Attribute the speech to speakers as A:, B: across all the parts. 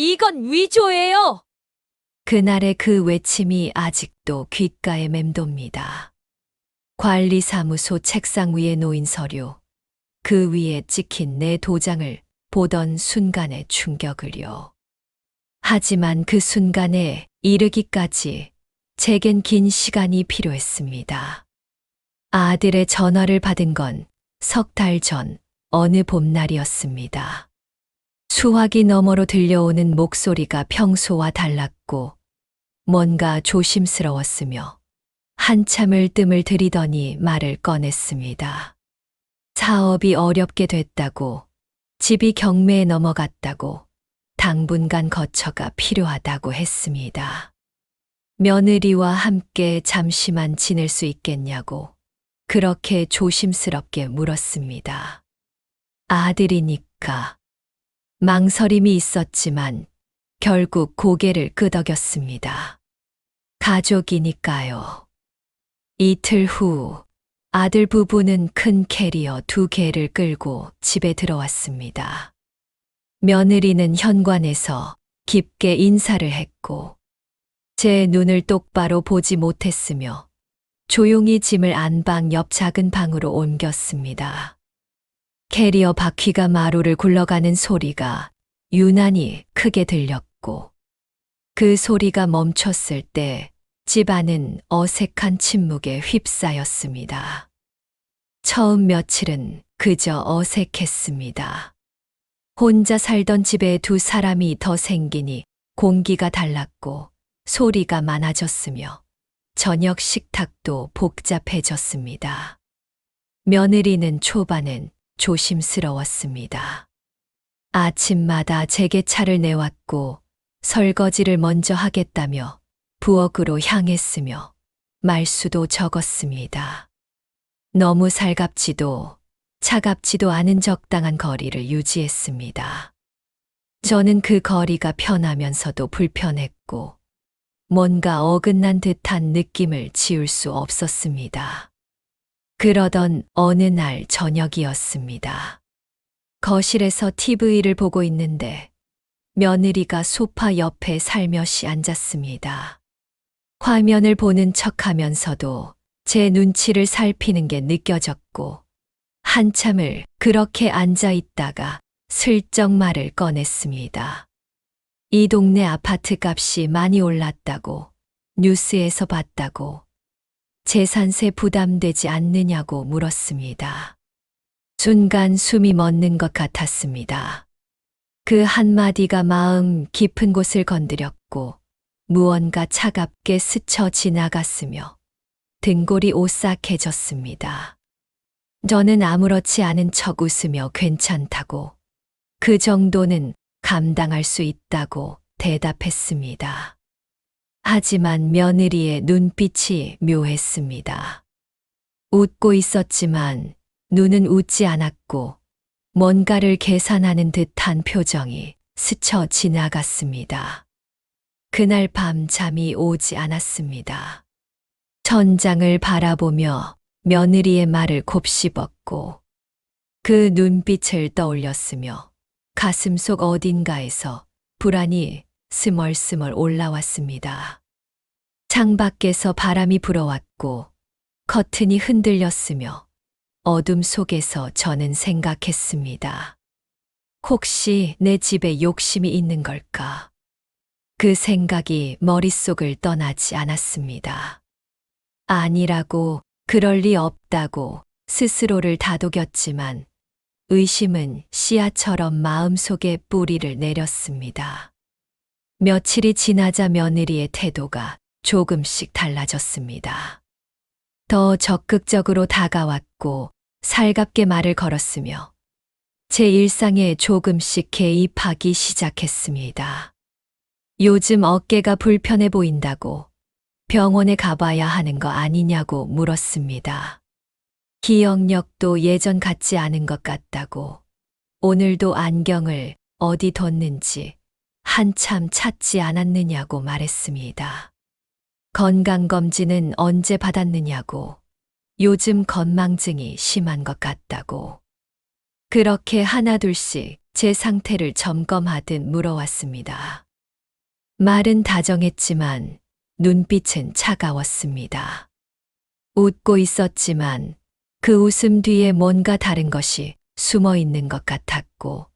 A: 이건 위조예요!
B: 그날의 그 외침이 아직도 귓가에 맴돕니다. 관리사무소 책상 위에 놓인 서류, 그 위에 찍힌 내 도장을 보던 순간의 충격을요. 하지만 그 순간에 이르기까지 제겐 긴 시간이 필요했습니다. 아들의 전화를 받은 건 석 달 전 어느 봄날이었습니다. 수화기 너머로 들려오는 목소리가 평소와 달랐고 뭔가 조심스러웠으며 한참을 뜸을 들이더니 말을 꺼냈습니다. 사업이 어렵게 됐다고, 집이 경매에 넘어갔다고, 당분간 거처가 필요하다고 했습니다. 며느리와 함께 잠시만 지낼 수 있겠냐고 그렇게 조심스럽게 물었습니다. 아들이니까. 망설임이 있었지만 결국 고개를 끄덕였습니다. 가족이니까요. 이틀 후 아들 부부는 큰 캐리어 2개를 끌고 집에 들어왔습니다. 며느리는 현관에서 깊게 인사를 했고 제 눈을 똑바로 보지 못했으며 조용히 짐을 안방 옆 작은 방으로 옮겼습니다. 캐리어 바퀴가 마루를 굴러가는 소리가 유난히 크게 들렸고 그 소리가 멈췄을 때 집안은 어색한 침묵에 휩싸였습니다. 처음 며칠은 그저 어색했습니다. 혼자 살던 집에 2사람이 더 생기니 공기가 달랐고 소리가 많아졌으며 저녁 식탁도 복잡해졌습니다. 며느리는 초반엔 조심스러웠습니다. 아침마다 제게 차를 내왔고 설거지를 먼저 하겠다며 부엌으로 향했으며 말수도 적었습니다. 너무 살갑지도 차갑지도 않은 적당한 거리를 유지했습니다. 저는 그 거리가 편하면서도 불편했고 뭔가 어긋난 듯한 느낌을 지울 수 없었습니다. 그러던 어느 날 저녁이었습니다. 거실에서 TV를 보고 있는데 며느리가 소파 옆에 살며시 앉았습니다. 화면을 보는 척하면서도 제 눈치를 살피는 게 느껴졌고 한참을 그렇게 앉아 있다가 슬쩍 말을 꺼냈습니다. 이 동네 아파트 값이 많이 올랐다고, 뉴스에서 봤다고, 재산세 부담되지 않느냐고 물었습니다. 순간 숨이 멎는 것 같았습니다. 그 한마디가 마음 깊은 곳을 건드렸고 무언가 차갑게 스쳐 지나갔으며 등골이 오싹해졌습니다. 저는 아무렇지 않은 척 웃으며 괜찮다고, 그 정도는 감당할 수 있다고 대답했습니다. 하지만 며느리의 눈빛이 묘했습니다. 웃고 있었지만 눈은 웃지 않았고 뭔가를 계산하는 듯한 표정이 스쳐 지나갔습니다. 그날 밤 잠이 오지 않았습니다. 천장을 바라보며 며느리의 말을 곱씹었고 그 눈빛을 떠올렸으며 가슴속 어딘가에서 불안이 스멀스멀 올라왔습니다. 창밖에서 바람이 불어왔고 커튼이 흔들렸으며 어둠 속에서 저는 생각했습니다. 혹시 내 집에 욕심이 있는 걸까? 그 생각이 머릿속을 떠나지 않았습니다. 아니라고, 그럴 리 없다고 스스로를 다독였지만 의심은 씨앗처럼 마음속에 뿌리를 내렸습니다. 며칠이 지나자 며느리의 태도가 조금씩 달라졌습니다. 더 적극적으로 다가왔고 살갑게 말을 걸었으며 제 일상에 조금씩 개입하기 시작했습니다. 요즘 어깨가 불편해 보인다고, 병원에 가봐야 하는 거 아니냐고 물었습니다. 기억력도 예전 같지 않은 것 같다고, 오늘도 안경을 어디 뒀는지 한참 찾지 않았느냐고 말했습니다. 건강검진은 언제 받았느냐고, 요즘 건망증이 심한 것 같다고. 그렇게 하나둘씩 제 상태를 점검하듯 물어왔습니다. 말은 다정했지만 눈빛은 차가웠습니다. 웃고 있었지만 그 웃음 뒤에 뭔가 다른 것이 숨어 있는 것 같았고,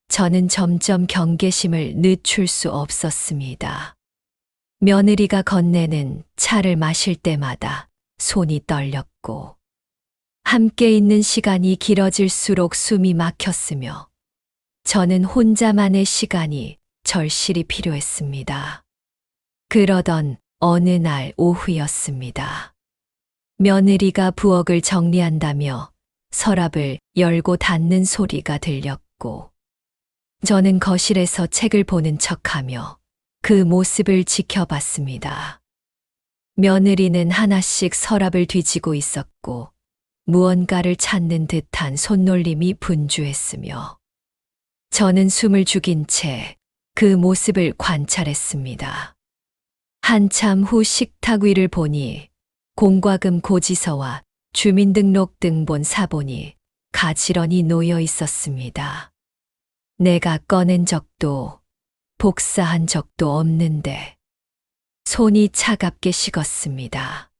B: 저는 점점 경계심을 늦출 수 없었습니다. 며느리가 건네는 차를 마실 때마다 손이 떨렸고, 함께 있는 시간이 길어질수록 숨이 막혔으며, 저는 혼자만의 시간이 절실히 필요했습니다. 그러던 어느 날 오후였습니다. 며느리가 부엌을 정리한다며 서랍을 열고 닫는 소리가 들렸고, 저는 거실에서 책을 보는 척하며 그 모습을 지켜봤습니다. 며느리는 하나씩 서랍을 뒤지고 있었고, 무언가를 찾는 듯한 손놀림이 분주했으며, 저는 숨을 죽인 채 그 모습을 관찰했습니다. 한참 후 식탁 위를 보니 공과금 고지서와 주민등록등본 사본이 가지런히 놓여 있었습니다. 내가 꺼낸 적도 복사한 적도 없는데 손이 차갑게 식었습니다.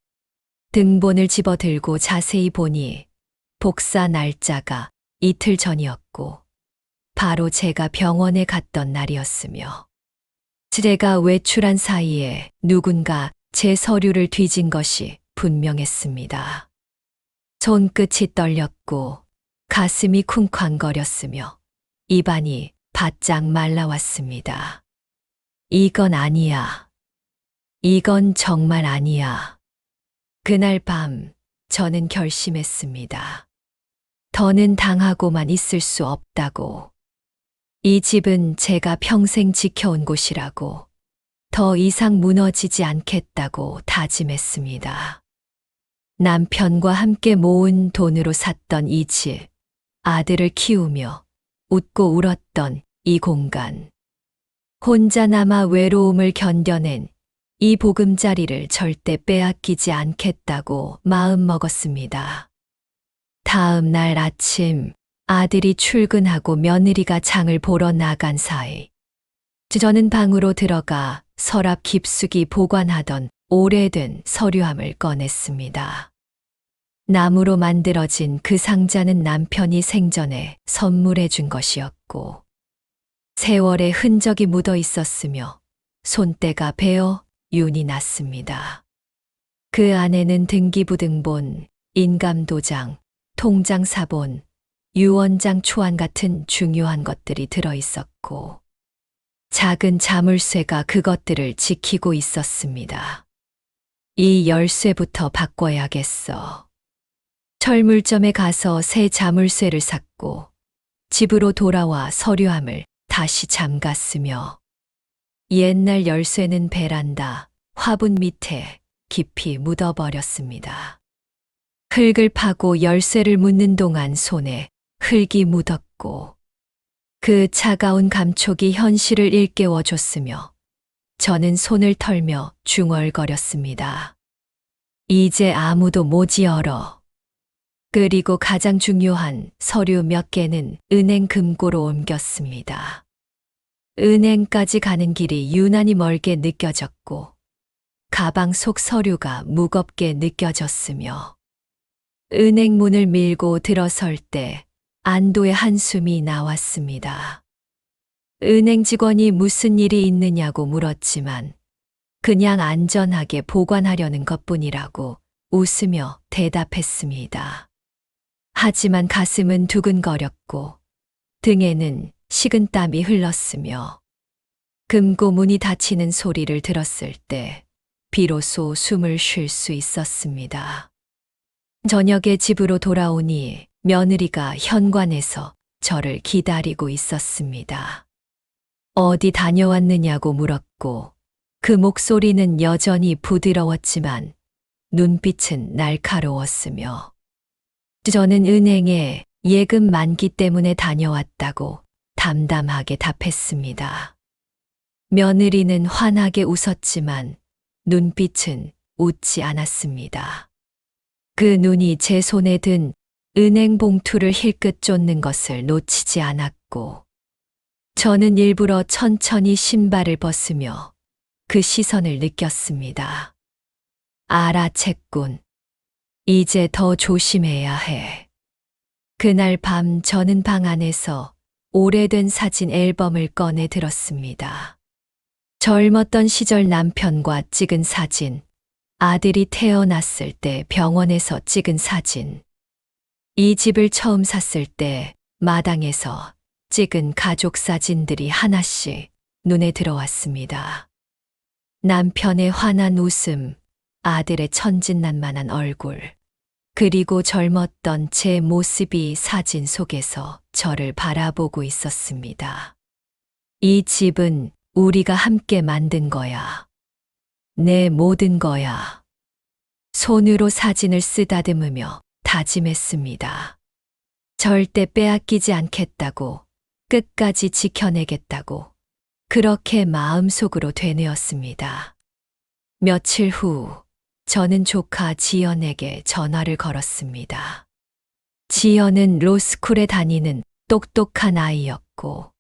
B: 등본을 집어들고 자세히 보니 복사 날짜가 이틀 전이었고, 바로 제가 병원에 갔던 날이었으며, 제가 외출한 사이에 누군가 제 서류를 뒤진 것이 분명했습니다. 손끝이 떨렸고 가슴이 쿵쾅거렸으며 입안이 바짝 말라왔습니다. 이건 아니야. 이건 정말 아니야. 그날 밤 저는 결심했습니다. 더는 당하고만 있을 수 없다고. 이 집은 제가 평생 지켜온 곳이라고, 더 이상 무너지지 않겠다고 다짐했습니다. 남편과 함께 모은 돈으로 샀던 이 집, 아들을 키우며 웃고 울었던 이 공간, 혼자 남아 외로움을 견뎌낸 이 보금자리를 절대 빼앗기지 않겠다고 마음먹었습니다. 다음 날 아침, 아들이 출근하고 며느리가 장을 보러 나간 사이, 저는 방으로 들어가 서랍 깊숙이 보관하던 오래된 서류함을 꺼냈습니다. 나무로 만들어진 그 상자는 남편이 생전에 선물해 준 것이었고, 세월의 흔적이 묻어 있었으며 손때가 베어 윤이 났습니다. 그 안에는 등기부등본, 인감도장, 통장사본, 유언장 초안 같은 중요한 것들이 들어 있었고, 작은 자물쇠가 그것들을 지키고 있었습니다. 이 열쇠부터 바꿔야겠어. 철물점에 가서 새 자물쇠를 샀고, 집으로 돌아와 서류함을 다시 잠갔으며, 옛날 열쇠는 베란다, 화분 밑에 깊이 묻어버렸습니다. 흙을 파고 열쇠를 묻는 동안 손에 흙이 묻었고, 그 차가운 감촉이 현실을 일깨워줬으며, 저는 손을 털며 중얼거렸습니다. 이제 아무도 못 열어. 그리고 가장 중요한 서류 몇 개는 은행 금고로 옮겼습니다. 은행까지 가는 길이 유난히 멀게 느껴졌고, 가방 속 서류가 무겁게 느껴졌으며, 은행 문을 밀고 들어설 때 안도의 한숨이 나왔습니다. 은행 직원이 무슨 일이 있느냐고 물었지만 그냥 안전하게 보관하려는 것뿐이라고 웃으며 대답했습니다. 하지만 가슴은 두근거렸고 등에는 식은땀이 흘렀으며, 금고 문이 닫히는 소리를 들었을 때 비로소 숨을 쉴 수 있었습니다. 저녁에 집으로 돌아오니 며느리가 현관에서 저를 기다리고 있었습니다. 어디 다녀왔느냐고 물었고, 그 목소리는 여전히 부드러웠지만 눈빛은 날카로웠으며, 저는 은행에 예금 만기 때문에 다녀왔다고 담담하게 답했습니다. 며느리는 환하게 웃었지만 눈빛은 웃지 않았습니다. 그 눈이 제 손에 든 은행 봉투를 힐끗 쫓는 것을 놓치지 않았고, 있었고, 저는 일부러 천천히 신발을 벗으며 그 시선을 느꼈습니다. 알아챘군. 이제 더 조심해야 해. 그날 밤 저는 방 안에서 오래된 사진 앨범을 꺼내 들었습니다. 젊었던 시절 남편과 찍은 사진, 아들이 태어났을 때 병원에서 찍은 사진, 이 집을 처음 샀을 때 마당에서 찍은 가족 사진들이 하나씩 눈에 들어왔습니다. 남편의 환한 웃음, 아들의 천진난만한 얼굴, 그리고 젊었던 제 모습이 사진 속에서 저를 바라보고 있었습니다. 이 집은 우리가 함께 만든 거야. 내 모든 거야. 손으로 사진을 쓰다듬으며 다짐했습니다. 절대 빼앗기지 않겠다고, 끝까지 지켜내겠다고, 그렇게 마음속으로 되뇌었습니다. 며칠 후, 저는 조카 지연에게 전화를 걸었습니다. 지연은 로스쿨에 다니는 똑똑한 아이였고,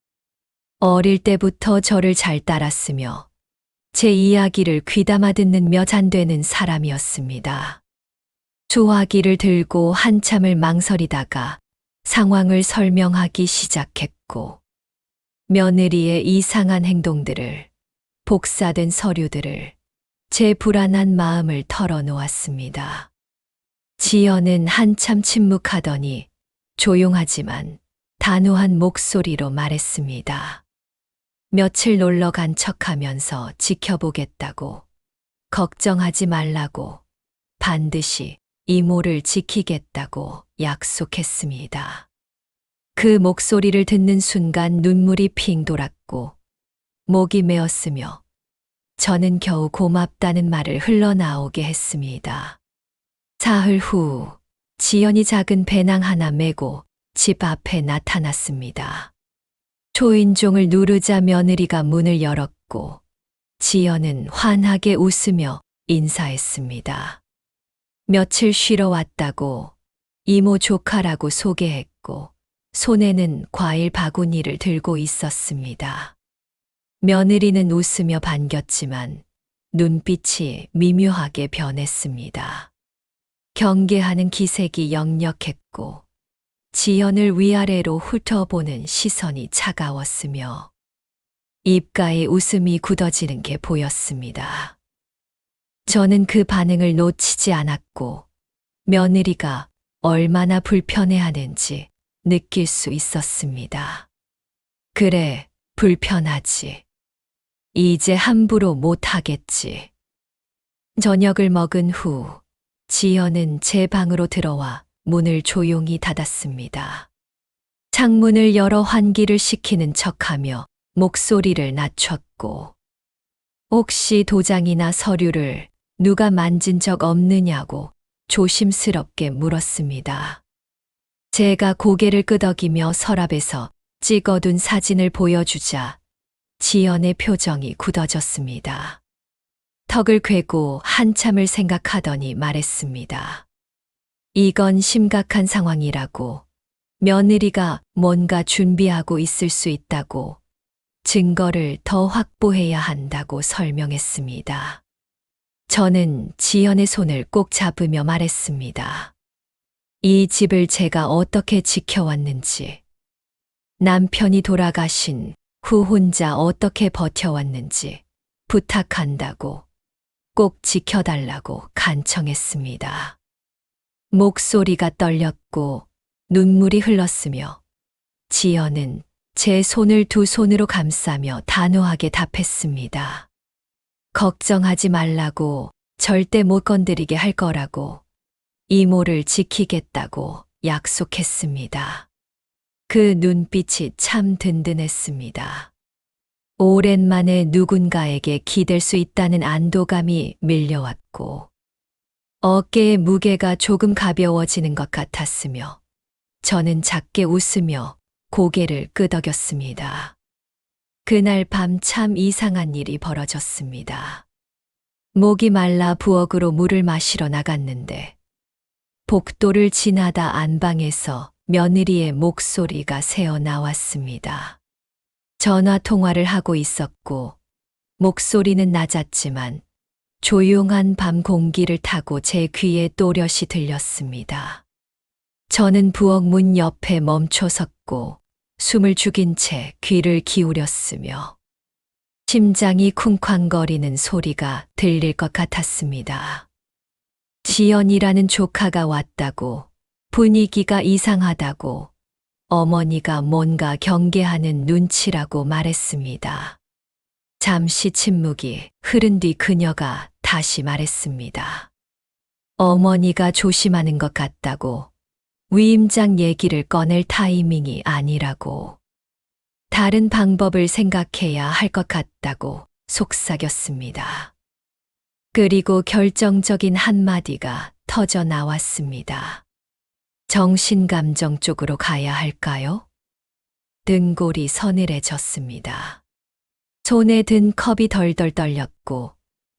B: 어릴 때부터 저를 잘 따랐으며, 제 이야기를 귀담아 듣는 몇 안 되는 사람이었습니다. 수화기를 들고 한참을 망설이다가 상황을 설명하기 시작했고, 며느리의 이상한 행동들을, 복사된 서류들을, 제 불안한 마음을 털어놓았습니다. 지연은 한참 침묵하더니 조용하지만 단호한 목소리로 말했습니다. 며칠 놀러 간 척하면서 지켜보겠다고, 걱정하지 말라고, 반드시 이모를 지키겠다고 약속했습니다. 그 목소리를 듣는 순간 눈물이 핑 돌았고, 목이 메었으며, 저는 겨우 고맙다는 말을 흘러나오게 했습니다. 사흘 후, 지연이 작은 배낭 하나 메고 집 앞에 나타났습니다. 초인종을 누르자 며느리가 문을 열었고, 지연은 환하게 웃으며 인사했습니다. 며칠 쉬러 왔다고, 이모 조카라고 소개했고, 손에는 과일 바구니를 들고 있었습니다. 며느리는 웃으며 반겼지만 눈빛이 미묘하게 변했습니다. 경계하는 기색이 역력했고, 지연을 위아래로 훑어보는 시선이 차가웠으며, 입가에 웃음이 굳어지는 게 보였습니다. 저는 그 반응을 놓치지 않았고, 며느리가 얼마나 불편해하는지 느낄 수 있었습니다. 그래, 불편하지. 이제 함부로 못하겠지. 저녁을 먹은 후, 지연은 제 방으로 들어와 문을 조용히 닫았습니다. 창문을 열어 환기를 시키는 척하며 목소리를 낮췄고, 혹시 도장이나 서류를 누가 만진 적 없느냐고 조심스럽게 물었습니다. 제가 고개를 끄덕이며 서랍에서 찍어둔 사진을 보여주자 지연의 표정이 굳어졌습니다. 턱을 꿰고 한참을 생각하더니 말했습니다. 이건 심각한 상황이라고, 며느리가 뭔가 준비하고 있을 수 있다고, 증거를 더 확보해야 한다고 설명했습니다. 저는 지연의 손을 꼭 잡으며 말했습니다. 이 집을 제가 어떻게 지켜왔는지, 남편이 돌아가신 후 혼자 어떻게 버텨왔는지 부탁한다고, 꼭 지켜달라고 간청했습니다. 목소리가 떨렸고 눈물이 흘렀으며, 지연은 제 손을 두 손으로 감싸며 단호하게 답했습니다. 걱정하지 말라고, 절대 못 건드리게 할 거라고, 이모를 지키겠다고 약속했습니다. 그 눈빛이 참 든든했습니다. 오랜만에 누군가에게 기댈 수 있다는 안도감이 밀려왔고, 어깨의 무게가 조금 가벼워지는 것 같았으며, 저는 작게 웃으며 고개를 끄덕였습니다. 그날 밤 참 이상한 일이 벌어졌습니다. 목이 말라 부엌으로 물을 마시러 나갔는데, 복도를 지나다 안방에서 며느리의 목소리가 새어 나왔습니다. 전화 통화를 하고 있었고, 목소리는 낮았지만 조용한 밤 공기를 타고 제 귀에 또렷이 들렸습니다. 저는 부엌 문 옆에 멈춰 섰고 숨을 죽인 채 귀를 기울였으며 심장이 쿵쾅거리는 소리가 들릴 것 같았습니다. 지연이라는 조카가 왔다고, 분위기가 이상하다고, 어머니가 뭔가 경계하는 눈치라고 말했습니다. 잠시 침묵이 흐른 뒤 그녀가 다시 말했습니다. 어머니가 조심하는 것 같다고, 위임장 얘기를 꺼낼 타이밍이 아니라고, 다른 방법을 생각해야 할 것 같다고 속삭였습니다. 그리고 결정적인 한마디가 터져 나왔습니다. 정신감정 쪽으로 가야 할까요? 등골이 서늘해졌습니다. 손에 든 컵이 덜덜 떨렸고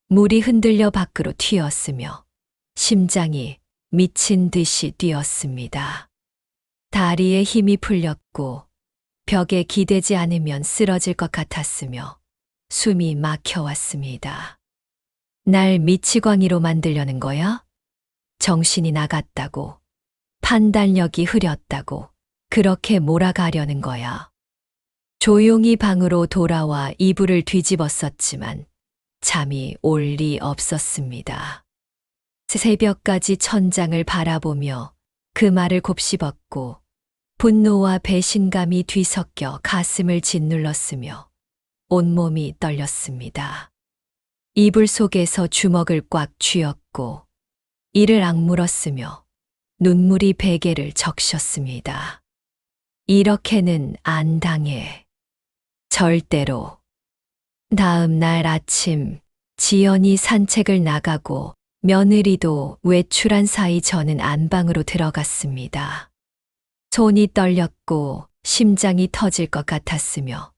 B: 물이 흔들려 밖으로 튀었으며 심장이 미친 듯이 뛰었습니다. 다리에 힘이 풀렸고 벽에 기대지 않으면 쓰러질 것 같았으며 숨이 막혀왔습니다. 날 미치광이로 만들려는 거야? 정신이 나갔다고, 판단력이 흐렸다고, 그렇게 몰아가려는 거야. 조용히 방으로 돌아와 이불을 뒤집었었지만 잠이 올 리 없었습니다. 새벽까지 천장을 바라보며 그 말을 곱씹었고 분노와 배신감이 뒤섞여 가슴을 짓눌렀으며 온몸이 떨렸습니다. 이불 속에서 주먹을 꽉 쥐었고 이를 악물었으며 눈물이 베개를 적셨습니다. 이렇게는 안 당해. 절대로. 다음 날 아침 지연이 산책을 나가고 며느리도 외출한 사이 저는 안방으로 들어갔습니다. 손이 떨렸고 심장이 터질 것 같았으며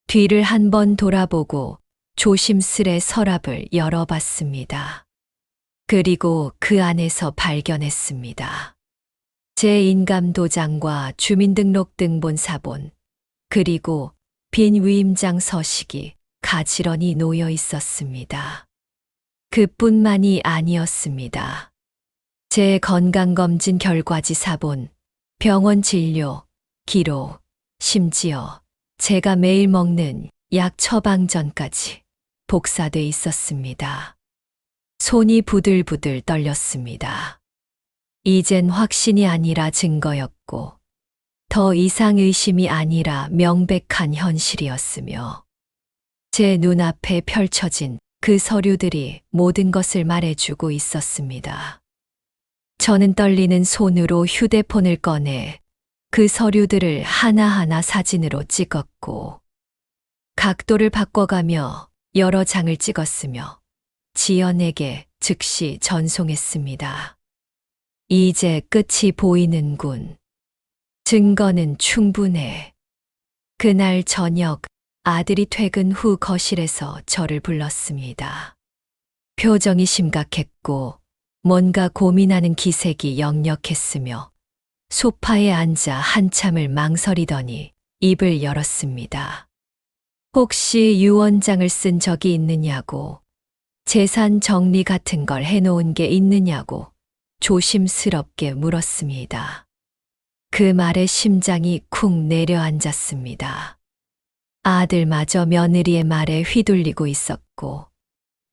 B: 뒤를 한번 돌아보고 조심스레 서랍을 열어봤습니다. 그리고 그 안에서 발견했습니다. 제 인감도장과 주민등록등본 사본, 그리고 빈 위임장 서식이 가지런히 놓여 있었습니다. 그뿐만이 아니었습니다. 제 건강검진 결과지 사본, 병원 진료, 기록, 심지어 제가 매일 먹는 약 처방전까지 복사돼 있었습니다. 손이 부들부들 떨렸습니다. 이젠 확신이 아니라 증거였고, 더 이상 의심이 아니라 명백한 현실이었으며, 제 눈앞에 펼쳐진 그 서류들이 모든 것을 말해주고 있었습니다. 저는 떨리는 손으로 휴대폰을 꺼내 그 서류들을 하나하나 사진으로 찍었고, 각도를 바꿔가며 여러 장을 찍었으며 지연에게 즉시 전송했습니다. 이제 끝이 보이는군. 증거는 충분해. 그날 저녁 아들이 퇴근 후 거실에서 저를 불렀습니다. 표정이 심각했고 뭔가 고민하는 기색이 역력했으며 소파에 앉아 한참을 망설이더니 입을 열었습니다. 혹시 유언장을 쓴 적이 있느냐고, 재산 정리 같은 걸 해놓은 게 있느냐고 조심스럽게 물었습니다. 그 말에 심장이 쿵 내려앉았습니다. 아들마저 며느리의 말에 휘둘리고 있었고,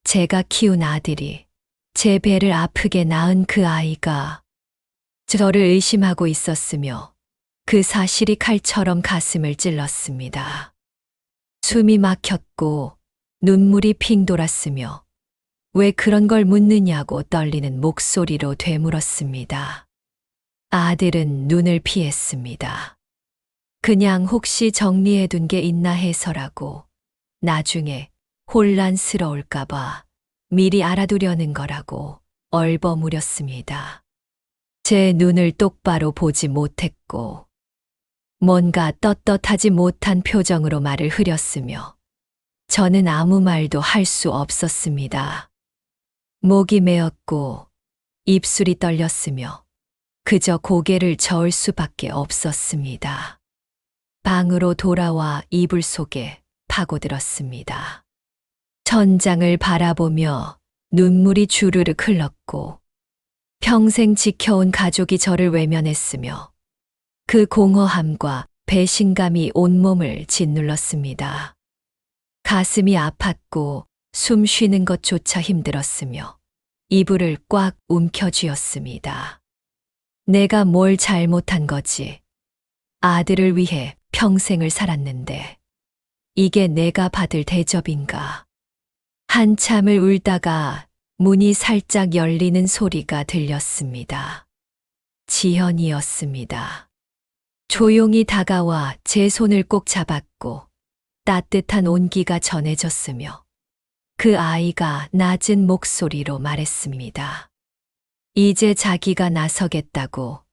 B: 제가 키운 아들이 제 배를 아프게 낳은 그 아이가 저를 의심하고 있었으며 그 사실이 칼처럼 가슴을 찔렀습니다. 숨이 막혔고 눈물이 핑 돌았으며 왜 그런 걸 묻느냐고 떨리는 목소리로 되물었습니다. 아들은 눈을 피했습니다. 그냥 혹시 정리해둔 게 있나 해서라고, 나중에 혼란스러울까봐 미리 알아두려는 거라고 얼버무렸습니다. 제 눈을 똑바로 보지 못했고 뭔가 떳떳하지 못한 표정으로 말을 흐렸으며 저는 아무 말도 할 수 없었습니다. 목이 메었고 입술이 떨렸으며 그저 고개를 저을 수밖에 없었습니다. 방으로 돌아와 이불 속에 파고들었습니다. 천장을 바라보며 눈물이 주르륵 흘렀고 평생 지켜온 가족이 저를 외면했으며 그 공허함과 배신감이 온몸을 짓눌렀습니다. 가슴이 아팠고 숨 쉬는 것조차 힘들었으며 이불을 꽉 움켜쥐었습니다. 내가 뭘 잘못한 거지? 아들을 위해 평생을 살았는데 이게 내가 받을 대접인가? 한참을 울다가 문이 살짝 열리는 소리가 들렸습니다. 지현이었습니다. 조용히 다가와 제 손을 꼭 잡았고 따뜻한 온기가 전해졌으며 그 아이가 낮은 목소리로 말했습니다. 이제 자기가 나서겠다고,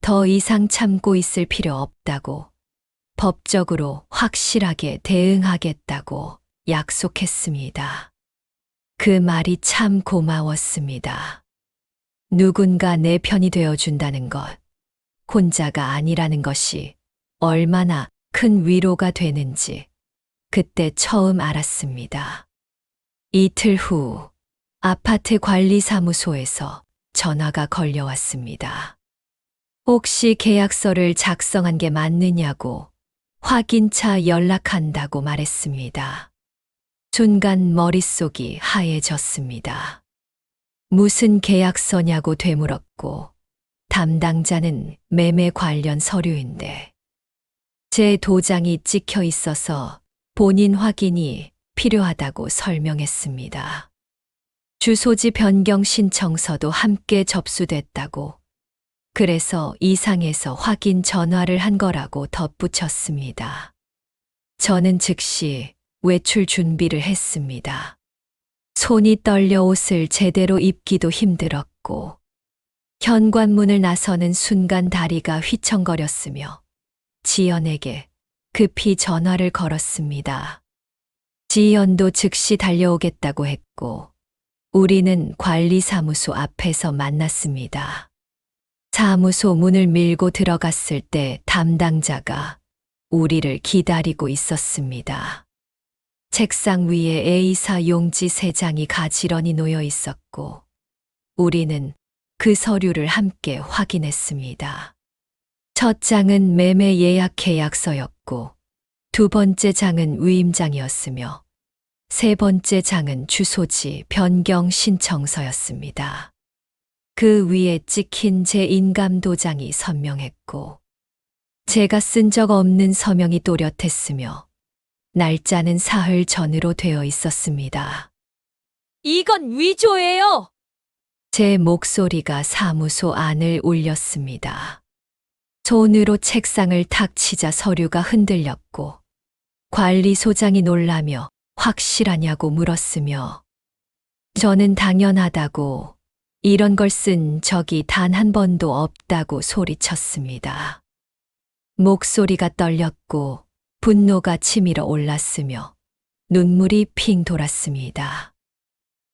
B: 더 이상 참고 있을 필요 없다고, 법적으로 확실하게 대응하겠다고 약속했습니다. 그 말이 참 고마웠습니다. 누군가 내 편이 되어준다는 것, 혼자가 아니라는 것이 얼마나 큰 위로가 되는지 그때 처음 알았습니다. 이틀 후 아파트 관리사무소에서 전화가 걸려왔습니다. 혹시 계약서를 작성한 게 맞느냐고 확인차 연락한다고 말했습니다. 순간 머릿속이 하얘졌습니다. 무슨 계약서냐고 되물었고 담당자는 매매 관련 서류인데 제 도장이 찍혀 있어서 본인 확인이 필요하다고 설명했습니다. 주소지 변경 신청서도 함께 접수됐다고, 그래서 이상해서 확인 전화를 한 거라고 덧붙였습니다. 저는 즉시 외출 준비를 했습니다. 손이 떨려 옷을 제대로 입기도 힘들었고, 현관문을 나서는 순간 다리가 휘청거렸으며, 지연에게 급히 전화를 걸었습니다. 지연도 즉시 달려오겠다고 했고, 우리는 관리사무소 앞에서 만났습니다. 사무소 문을 밀고 들어갔을 때 담당자가 우리를 기다리고 있었습니다. 책상 위에 A사 용지 3장이 가지런히 놓여 있었고, 우리는 그 서류를 함께 확인했습니다. 첫 장은 매매 예약 계약서였고, 두 번째 장은 위임장이었으며, 세 번째 장은 주소지 변경 신청서였습니다. 그 위에 찍힌 제 인감도장이 선명했고, 제가 쓴 적 없는 서명이 또렷했으며, 날짜는 사흘 전으로 되어 있었습니다.
A: 이건 위조예요!
B: 제 목소리가 사무소 안을 울렸습니다. 손으로 책상을 탁 치자 서류가 흔들렸고, 관리소장이 놀라며 확실하냐고 물었으며, 저는 당연하다고, 이런 걸 쓴 적이 단 한 번도 없다고 소리쳤습니다. 목소리가 떨렸고 분노가 치밀어 올랐으며 눈물이 핑 돌았습니다.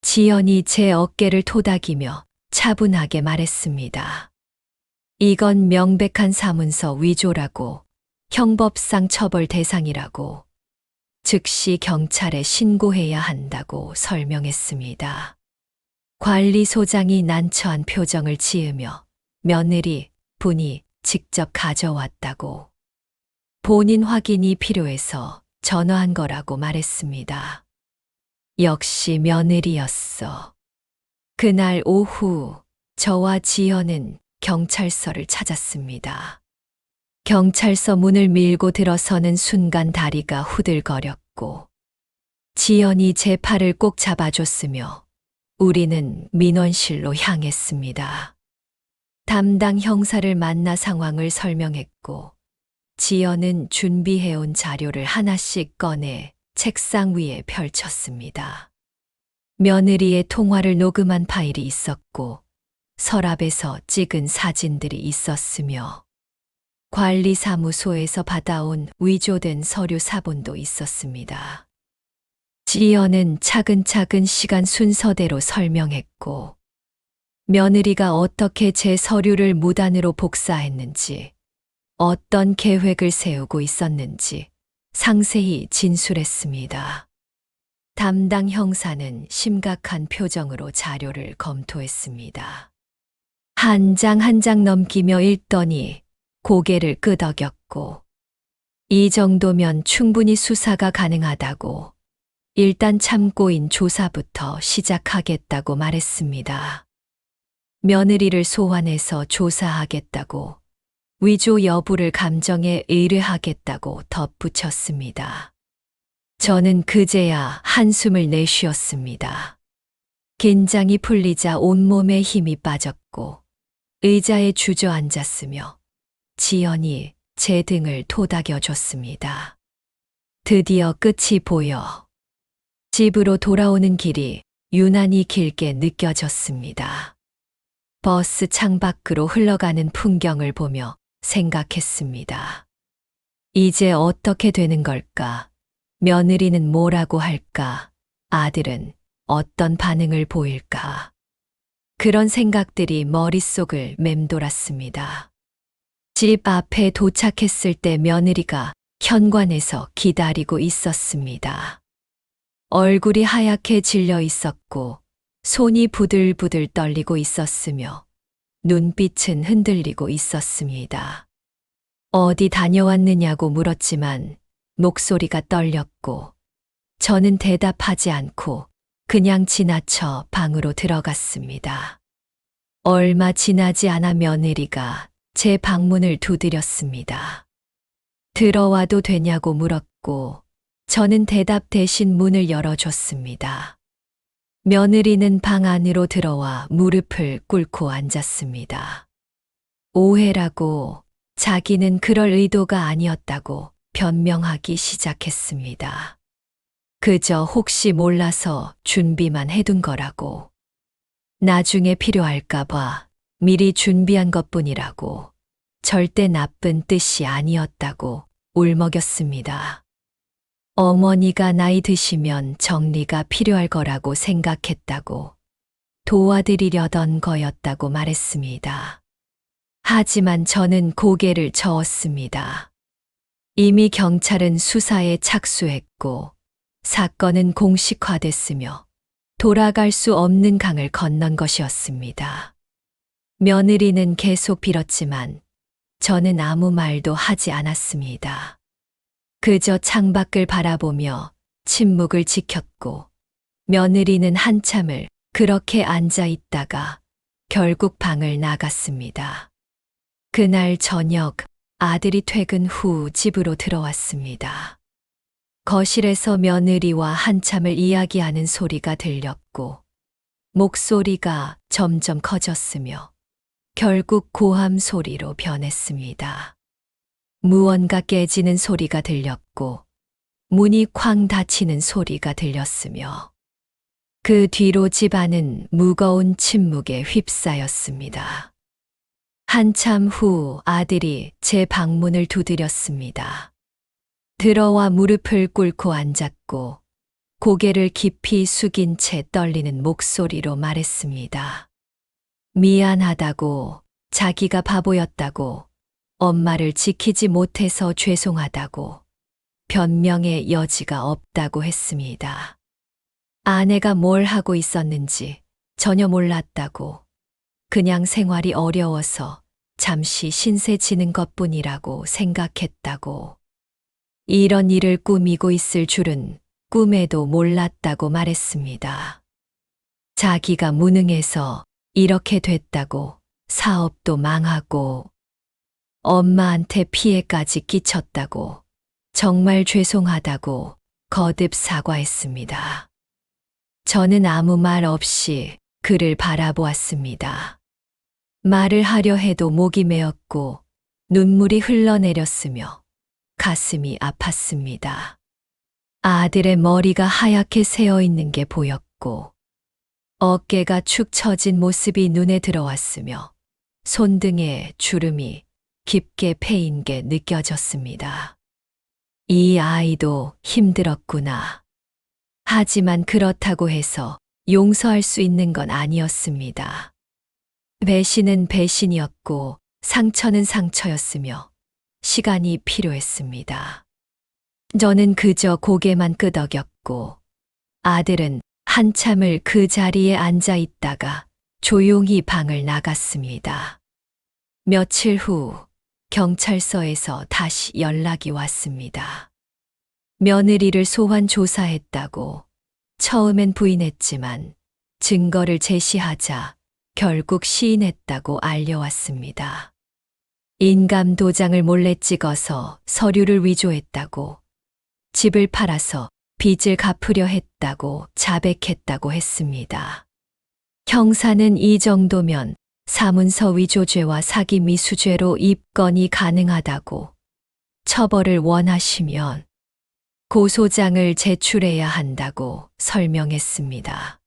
B: 지연이 제 어깨를 토닥이며 차분하게 말했습니다. 이건 명백한 사문서 위조라고, 형법상 처벌 대상이라고, 즉시 경찰에 신고해야 한다고 설명했습니다. 관리소장이 난처한 표정을 지으며 며느리 분이 직접 가져왔다고, 본인 확인이 필요해서 전화한 거라고 말했습니다. 역시 며느리였어. 그날 오후 저와 지연은 경찰서를 찾았습니다. 경찰서 문을 밀고 들어서는 순간 다리가 후들거렸고, 지연이 제 팔을 꼭 잡아줬으며 우리는 민원실로 향했습니다. 담당 형사를 만나 상황을 설명했고, 지연은 준비해온 자료를 하나씩 꺼내 책상 위에 펼쳤습니다. 며느리의 통화를 녹음한 파일이 있었고, 서랍에서 찍은 사진들이 있었으며, 관리사무소에서 받아온 위조된 서류 사본도 있었습니다. 지연은 차근차근 시간 순서대로 설명했고, 며느리가 어떻게 제 서류를 무단으로 복사했는지, 어떤 계획을 세우고 있었는지 상세히 진술했습니다. 담당 형사는 심각한 표정으로 자료를 검토했습니다. 한 장 한 장 넘기며 읽더니 고개를 끄덕였고, 이 정도면 충분히 수사가 가능하다고 일단 참고인 조사부터 시작하겠다고 말했습니다. 며느리를 소환해서 조사하겠다고, 위조 여부를 감정에 의뢰하겠다고 덧붙였습니다. 저는 그제야 한숨을 내쉬었습니다. 긴장이 풀리자 온몸에 힘이 빠졌고 의자에 주저앉았으며 지연이 제 등을 토닥여줬습니다. 드디어 끝이 보여 집으로 돌아오는 길이 유난히 길게 느껴졌습니다. 버스 창밖으로 흘러가는 풍경을 보며 생각했습니다. 이제 어떻게 되는 걸까? 며느리는 뭐라고 할까? 아들은 어떤 반응을 보일까? 그런 생각들이 머릿속을 맴돌았습니다. 집 앞에 도착했을 때 며느리가 현관에서 기다리고 있었습니다. 얼굴이 하얗게 질려 있었고 손이 부들부들 떨리고 있었으며 눈빛은 흔들리고 있었습니다. 어디 다녀왔느냐고 물었지만 목소리가 떨렸고 저는 대답하지 않고 그냥 지나쳐 방으로 들어갔습니다. 얼마 지나지 않아 며느리가 제 방문을 두드렸습니다. 들어와도 되냐고 물었고 저는 대답 대신 문을 열어줬습니다. 며느리는 방 안으로 들어와 무릎을 꿇고 앉았습니다. 오해라고, 자기는 그럴 의도가 아니었다고 변명하기 시작했습니다. 그저 혹시 몰라서 준비만 해둔 거라고. 나중에 필요할까봐 미리 준비한 것뿐이라고. 절대 나쁜 뜻이 아니었다고 울먹였습니다. 어머니가 나이 드시면 정리가 필요할 거라고 생각했다고, 도와드리려던 거였다고 말했습니다. 하지만 저는 고개를 저었습니다. 이미 경찰은 수사에 착수했고 사건은 공식화됐으며 돌아갈 수 없는 강을 건넌 것이었습니다. 며느리는 계속 빌었지만 저는 아무 말도 하지 않았습니다. 그저 창밖을 바라보며 침묵을 지켰고 며느리는 한참을 그렇게 앉아 있다가 결국 방을 나갔습니다. 그날 저녁 아들이 퇴근 후 집으로 들어왔습니다. 거실에서 며느리와 한참을 이야기하는 소리가 들렸고 목소리가 점점 커졌으며 결국 고함 소리로 변했습니다. 무언가 깨지는 소리가 들렸고 문이 쾅 닫히는 소리가 들렸으며 그 뒤로 집안은 무거운 침묵에 휩싸였습니다. 한참 후 아들이 제 방문을 두드렸습니다. 들어와 무릎을 꿇고 앉았고 고개를 깊이 숙인 채 떨리는 목소리로 말했습니다. 미안하다고, 자기가 바보였다고, 엄마를 지키지 못해서 죄송하다고, 변명의 여지가 없다고 했습니다. 아내가 뭘 하고 있었는지 전혀 몰랐다고, 그냥 생활이 어려워서 잠시 신세 지는 것뿐이라고 생각했다고, 이런 일을 꾸미고 있을 줄은 꿈에도 몰랐다고 말했습니다. 자기가 무능해서 이렇게 됐다고, 사업도 망하고, 엄마한테 피해까지 끼쳤다고, 정말 죄송하다고 거듭 사과했습니다. 저는 아무 말 없이 그를 바라보았습니다. 말을 하려 해도 목이 메었고 눈물이 흘러내렸으며 가슴이 아팠습니다. 아들의 머리가 하얗게 새어 있는 게 보였고 어깨가 축 처진 모습이 눈에 들어왔으며 손등에 주름이 깊게 패인 게 느껴졌습니다. 이 아이도 힘들었구나. 하지만 그렇다고 해서 용서할 수 있는 건 아니었습니다. 배신은 배신이었고 상처는 상처였으며 시간이 필요했습니다. 저는 그저 고개만 끄덕였고 아들은 한참을 그 자리에 앉아 있다가 조용히 방을 나갔습니다. 며칠 후 경찰서에서 다시 연락이 왔습니다. 며느리를 소환 조사했다고 처음엔 부인했지만 증거를 제시하자 결국 시인했다고 알려왔습니다. 인감 도장을 몰래 찍어서 서류를 위조했다고, 집을 팔아서 빚을 갚으려 했다고 자백했다고 했습니다. 형사는 이 정도면 사문서 위조죄와 사기 미수죄로 입건이 가능하다고, 처벌을 원하시면 고소장을 제출해야 한다고 설명했습니다.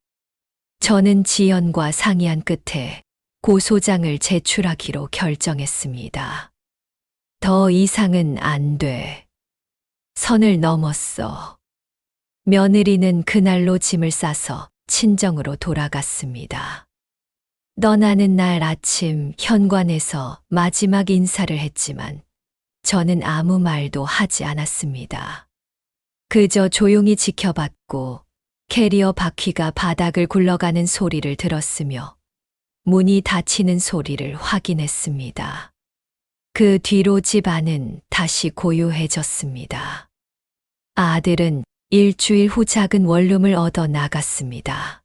B: 저는 지연과 상의한 끝에 고소장을 제출하기로 결정했습니다. 더 이상은 안 돼. 선을 넘었어. 며느리는 그날로 짐을 싸서 친정으로 돌아갔습니다. 떠나는 날 아침 현관에서 마지막 인사를 했지만 저는 아무 말도 하지 않았습니다. 그저 조용히 지켜봤고 캐리어 바퀴가 바닥을 굴러가는 소리를 들었으며 문이 닫히는 소리를 확인했습니다. 그 뒤로 집 안은 다시 고요해졌습니다. 아들은 일주일 후 작은 원룸을 얻어 나갔습니다.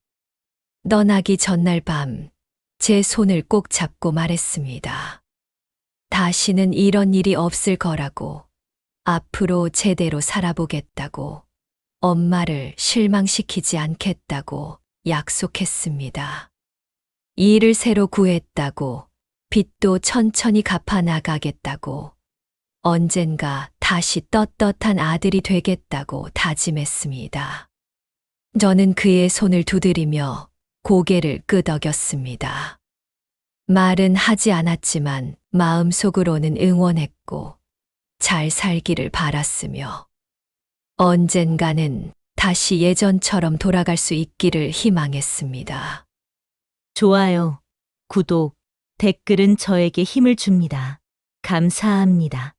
B: 떠나기 전날 밤 제 손을 꼭 잡고 말했습니다. 다시는 이런 일이 없을 거라고, 앞으로 제대로 살아보겠다고, 엄마를 실망시키지 않겠다고 약속했습니다. 일을 새로 구했다고, 빚도 천천히 갚아 나가겠다고, 언젠가 다시 떳떳한 아들이 되겠다고 다짐했습니다. 저는 그의 손을 두드리며 고개를 끄덕였습니다. 말은 하지 않았지만 마음속으로는 응원했고 잘 살기를 바랐으며 언젠가는 다시 예전처럼 돌아갈 수 있기를 희망했습니다.
C: 좋아요, 구독, 댓글은 저에게 힘을 줍니다. 감사합니다.